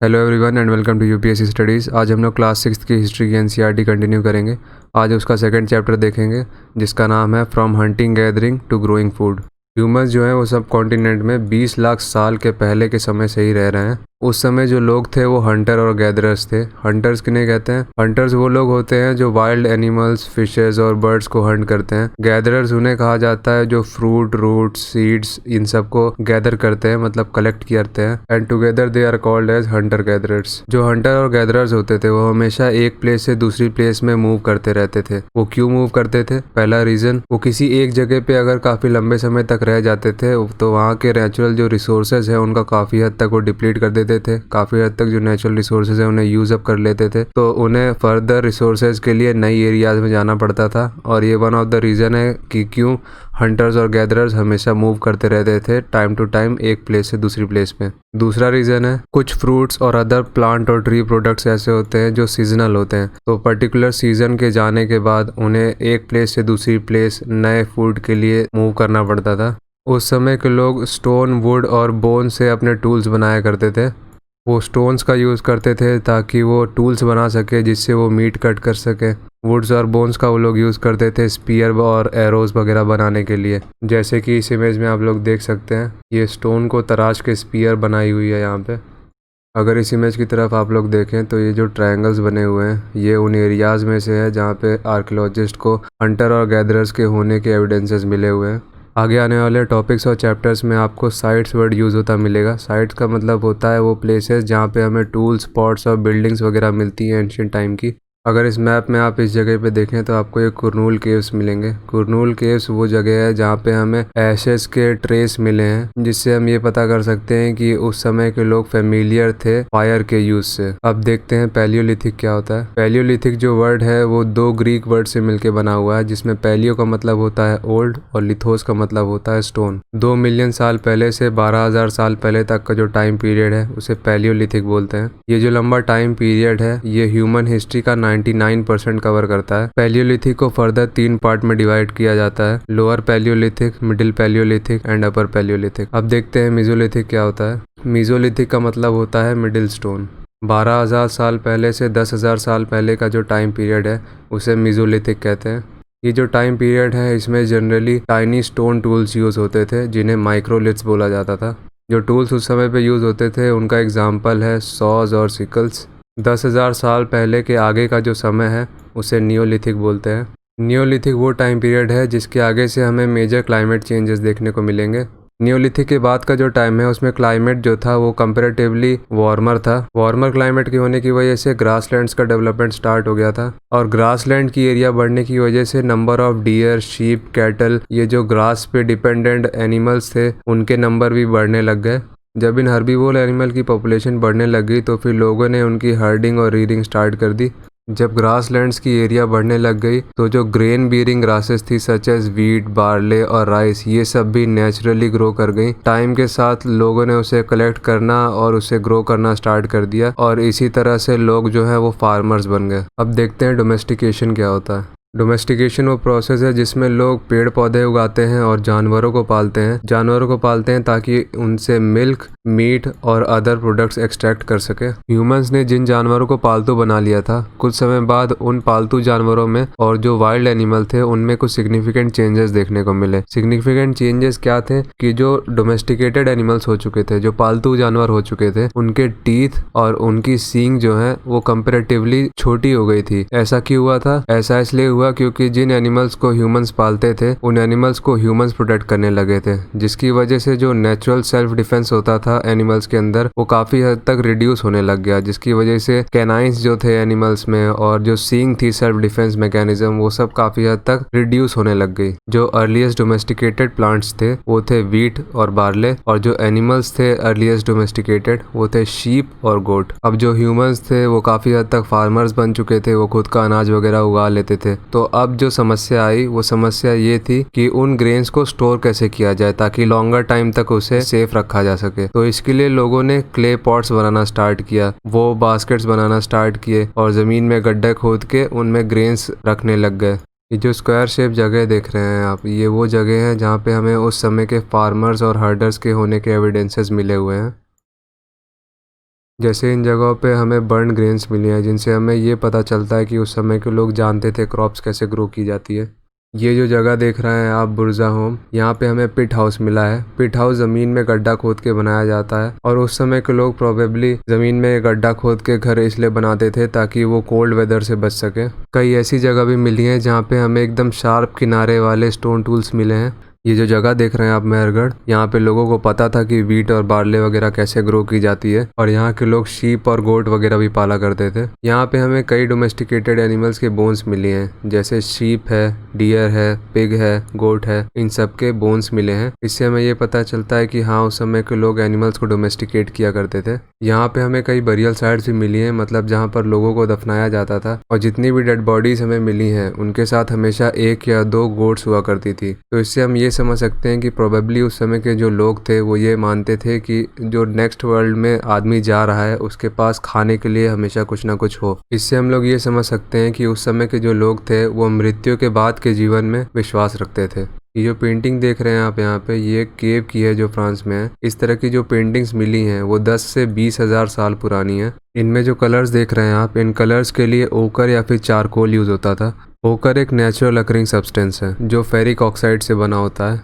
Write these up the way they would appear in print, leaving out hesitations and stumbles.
Hello everyone and welcome to UPSC studies. आज हम लोग क्लास सिक्स की हिस्ट्री की एनसीईआरटी कंटिन्यू करेंगे। आज उसका सेकंड चैप्टर देखेंगे जिसका नाम है from hunting gathering to growing food. Humans जो है वो सब कॉन्टिनेंट में 20 लाख साल के पहले के समय से ही रह रहे हैं। उस समय जो लोग थे वो हंटर और गैदरर्स थे। हंटर्स किन्हें कहते हैं? हंटर्स वो लोग होते हैं जो वाइल्ड एनिमल्स, फिशेस और बर्ड्स को हंट करते हैं। गैदरर्स उन्हें कहा जाता है जो फ्रूट, रूट्स, सीड्स इन सब को गैदर करते हैं, मतलब कलेक्ट करते हैं। And together they are called as hunter gatherers. जो हंटर और गैदरर्स होते थे वो हमेशा एक प्लेस से दूसरी प्लेस में मूव करते रहते थे। वो क्यों मूव करते थे? पहला रीजन, वो किसी एक जगह पे अगर काफी लंबे समय तक रह जाते थे तो वहाँ के नेचुरल जो रिसोर्सेज है उनका काफी हद तक वो डिप्लीट कर देते थे। काफी हद तक जो नेचुरल रिसोर्सेज है उन्हें यूज अप कर लेते थे, तो उन्हें फर्दर रिसोर्सेज के लिए नई एरियाज में जाना पड़ता था। और ये वन ऑफ द रीजन है कि क्यों हंटर्स और गैदरर्स हमेशा मूव करते रहते थे टाइम टू टाइम एक प्लेस से दूसरी प्लेस पे। दूसरा रीजन है, कुछ फ्रूट्स और अदर प्लांट और ट्री प्रोडक्ट्स ऐसे होते हैं जो सीजनल होते हैं, तो पर्टिकुलर सीजन के जाने के बाद उन्हें एक प्लेस से दूसरी प्लेस नए फूड के लिए मूव करना पड़ता था। उस समय के लोग स्टोन, वुड और बोन से अपने टूल्स बनाया करते थे। वो स्टोन्स का यूज़ करते थे ताकि वो टूल्स बना सके जिससे वो मीट कट कर सके। वुड्स और बोन्स का वो लोग यूज़ करते थे स्पीयर और एरोज वगैरह बनाने के लिए। जैसे कि इस इमेज में आप लोग देख सकते हैं, ये स्टोन को तराश के स्पीयर बनाई हुई है यहाँ पे। अगर इस इमेज की तरफ आप लोग देखें तो ये जो ट्रायंगल्स बने हुए हैं ये उन एरियाज़ में से है जहाँ पे आर्कियोलॉजिस्ट को हंटर और गैदरर्स के होने के एविडेंसेस मिले हुए हैं। आगे आने वाले टॉपिक्स और चैप्टर्स में आपको साइट्स वर्ड यूज़ होता मिलेगा। साइट्स का मतलब होता है वो प्लेसेस जहाँ पे हमें टूल्स, स्पॉट्स और बिल्डिंग्स वगैरह मिलती हैं एंशियंट टाइम की। अगर इस मैप में आप इस जगह पे देखें तो आपको ये कुरनूल केव्स मिलेंगे। कुरनूल केव्स वो जगह है जहाँ पे हमें एशेस के ट्रेस मिले हैं, जिससे हम ये पता कर सकते हैं कि उस समय के लोग फेमिलियर थे फायर के यूज से। अब देखते हैं पैलियोलिथिक क्या होता है। पैलियोलिथिक जो वर्ड है वो दो ग्रीक वर्ड से मिलकर बना हुआ है, जिसमें पैलियो का मतलब होता है ओल्ड और लिथोस का मतलब होता है स्टोन। 2 मिलियन साल पहले से 12,000 साल पहले तक का जो टाइम पीरियड है उसे पैलियोलिथिक बोलते हैं। ये जो लंबा टाइम पीरियड है ये ह्यूमन हिस्ट्री का 99% कवर करता है। पैलियोलिथिक को फर्दर 3 पार्ट में डिवाइड किया जाता है, lower Palaeolithic, middle Palaeolithic and upper Palaeolithic. अब देखते हैं मेसोलिथिक क्या होता है। मेसोलिथिक का मतलब होता है मिडिल स्टोन। 12,000 साल पहले से 10,000 साल पहले का जो टाइम पीरियड है उसे मेसोलिथिक कहते हैं। ये जो टाइम पीरियड है इसमें generally tiny stone tools use होते थे जिन्हें माइक्रोलिथ्स बोला जाता था। जो टूल्स उस समय पे यूज होते थे उनका एग्जाम्पल है सॉज और सिकल्स। 10,000 साल पहले के आगे का जो समय है उसे नियोलिथिक बोलते हैं। नियोलिथिक वो टाइम पीरियड है जिसके आगे से हमें मेजर क्लाइमेट चेंजेस देखने को मिलेंगे। नियोलिथिक के बाद का जो टाइम है उसमें क्लाइमेट जो था वो कंपैरेटिवली वार्मर था। वार्मर क्लाइमेट के होने की वजह से ग्रासलैंड्स का डेवलपमेंट स्टार्ट हो गया था, और ग्रासलैंड की एरिया बढ़ने की वजह से number of dear, sheep, cattle, ये जो ग्रास पे डिपेंडेंट एनिमल्स थे उनके नंबर भी बढ़ने लग गए। जब इन हर्बीवोर एनिमल की पॉपुलेशन बढ़ने लगी तो फिर लोगों ने उनकी हर्डिंग और रीडिंग स्टार्ट कर दी। जब ग्रासलैंड्स की एरिया बढ़ने लग गई तो जो ग्रेन बीयरिंग ग्रासेस थी सच एज वीट, बार्ले और राइस, ये सब भी नेचुरली ग्रो कर गई। टाइम के साथ लोगों ने उसे कलेक्ट करना और उसे ग्रो करना स्टार्ट कर दिया, और इसी तरह से लोग जो है वो फार्मर्स बन गए। अब देखते हैं डोमेस्टिकेशन क्या होता है। डोमेस्टिकेशन वो प्रोसेस है जिसमें लोग पेड़ पौधे उगाते हैं और जानवरों को पालते हैं। जानवरों को पालते हैं ताकि उनसे मिल्क, मीट और अदर प्रोडक्ट्स एक्सट्रैक्ट कर सके। ह्यूमंस ने जिन जानवरों को पालतू बना लिया था, कुछ समय बाद उन पालतू जानवरों में और जो वाइल्ड एनिमल थे उनमें कुछ सिग्निफिकेंट चेंजेस देखने को मिले। सिग्निफिकेंट चेंजेस क्या थे कि जो डोमेस्टिकेटेड एनिमल्स हो चुके थे, जो पालतू जानवर हो चुके थे, उनके टीथ और उनकी सींग जो है वो कंपेरेटिवली छोटी हो गई थी। ऐसा क्यों हुआ था? ऐसा इसलिए हुआ क्योंकि जिन एनिमल्स को ह्यूमंस पालते थे उन एनिमल्स को ह्यूमंस प्रोटेक्ट करने लगे थे, जिसकी वजह से जो नेचुरल सेल्फ डिफेंस होता था एनिमल्स के अंदर वो काफी हद तक रिड्यूस होने लग गया, जिसकी वजह से कैनाइंस जो थे एनिमल्स में और जो सींग थी सेल्फ डिफेंस मैकेनिज्म, वो सब काफी हद तक रिड्यूस होने लग गई। जो अर्लीस्ट डोमेस्टिकेटेड प्लांट्स थे वो थे वीट और बार्ले, और जो एनिमल्स थे अर्लीस्ट डोमेस्टिकेटेड वो थे शीप और गोट। अब जो ह्यूमंस थे वो काफी हद तक फार्मर्स बन चुके थे, वो खुद का अनाज वगैरह उगा लेते थे। तो अब जो समस्या आई वो समस्या ये थी कि उन ग्रेन्स को स्टोर कैसे किया जाए ताकि लॉन्गर टाइम तक उसे सेफ रखा जा सके। तो इसके लिए लोगों ने क्ले पॉट्स बनाना स्टार्ट किया, वो बास्केट्स बनाना स्टार्ट किए और ज़मीन में गड्ढे खोद के उनमें ग्रेन्स रखने लग गए। ये जो स्क्वायर शेप जगह देख रहे हैं आप, ये वो जगह है जहाँ पे हमें उस समय के फार्मर्स और हर्डर्स के होने के एविडेंसेस मिले हुए हैं। जैसे इन जगहों पे हमें बर्न ग्रेन्स मिली हैं, जिनसे हमें ये पता चलता है कि उस समय के लोग जानते थे क्रॉप्स कैसे ग्रो की जाती है। ये जो जगह देख रहे हैं आप, बुर्जा होम, यहाँ पे हमें पिट हाउस मिला है। पिट हाउस ज़मीन में गड्ढा खोद के बनाया जाता है और उस समय के लोग प्रोबेबली ज़मीन में गड्ढा खोद के घर इसलिए बनाते थे ताकि वो कोल्ड वेदर से बच सके। कई ऐसी जगह भी मिली हैं जहाँ पे हमें एकदम शार्प किनारे वाले स्टोन टूल्स मिले हैं। ये जो जगह देख रहे हैं आप, मेहरगढ़, यहाँ पे लोगों को पता था कि वीट और बार्ले वगैरह कैसे ग्रो की जाती है और यहाँ के लोग शीप और गोट वगैरह भी पाला करते थे। यहाँ पे हमें कई डोमेस्टिकेटेड एनिमल्स के बोन्स मिली हैं, जैसे शीप है, डियर है, पिग है, गोट है, इन सब के बोन्स मिले हैं। इससे हमें ये पता चलता है कि हाँ, उस समय के लोग एनिमल्स को डोमेस्टिकेट किया करते थे। यहाँ पे हमें कई बरियल साइट्स भी मिली हैं, मतलब जहाँ पर लोगों को दफनाया जाता था, और जितनी भी डेड बॉडीज हमें मिली हैं उनके साथ हमेशा 1 या 2 गोट्स हुआ करती थी। तो इससे हम ये समझ सकते हैं कि प्रोबेबली उस समय के जो लोग थे वो ये मानते थे कि जो नेक्स्ट वर्ल्ड में आदमी जा रहा है उसके पास खाने के लिए हमेशा कुछ ना कुछ हो। इससे हम लोग ये समझ सकते हैं कि उस समय के जो लोग थे वो मृत्यु के बाद के जीवन में विश्वास रखते थे। ये जो पेंटिंग देख रहे हैं आप यहाँ पे, ये केव की है जो फ्रांस में है। इस तरह की जो पेंटिंग्स मिली हैं वो 10 से 20 हज़ार साल पुरानी है। इनमें जो कलर्स देख रहे हैं आप, इन कलर्स के लिए ओकर या फिर चारकोल यूज होता था। ओकर एक नेचुरल अकरिंग सब्सटेंस है जो फेरिक ऑक्साइड से बना होता है।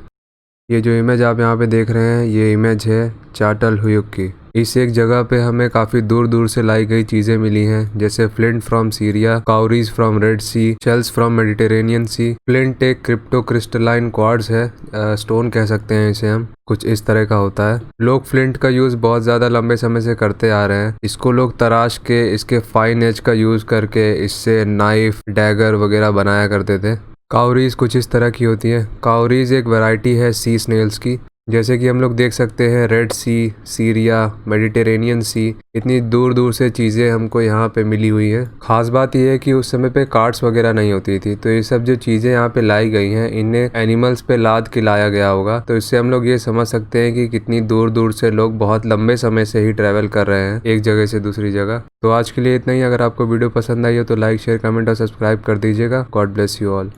ये जो इमेज आप यहाँ पे देख रहे हैं, ये इमेज है चाटलहुयुक की। इस एक जगह पे हमें काफ़ी दूर दूर से लाई गई चीज़ें मिली हैं, जैसे flint from Syria, cowries from red sea, shells from Mediterranean sea. Flint एक क्रिप्टो क्रिस्टलाइन क्वार्ट्ज है, स्टोन कह सकते हैं इसे हम, कुछ इस तरह का होता है। लोग फ्लिंट का यूज़ बहुत ज़्यादा लंबे समय से करते आ रहे हैं। इसको लोग तराश के इसके फाइन एज का यूज़ करके इससे नाइफ, डैगर वगैरह बनाया करते थे। काउरीज कुछ इस तरह की होती है। काउरीज एक वैरायटी है सी स्नेल्स की। जैसे कि हम लोग देख सकते हैं, रेड सी, सीरिया, मेडिटेरेनियन सी, इतनी दूर दूर से चीज़ें हमको यहाँ पे मिली हुई हैं। ख़ास बात यह है कि उस समय पे कार्ट्स वगैरह नहीं होती थी, तो ये सब जो चीज़ें यहाँ पे लाई गई हैं इन्हें एनिमल्स पे लाद के लाया गया होगा। तो इससे हम लोग ये समझ सकते हैं कि कितनी दूर दूर से लोग बहुत लंबे समय से ही ट्रैवल कर रहे हैं एक जगह से दूसरी जगह। तो आज के लिए इतना ही। अगर आपको वीडियो पसंद आई हो तो लाइक, शेयर, कमेंट और सब्सक्राइब कर दीजिएगा। God bless you all.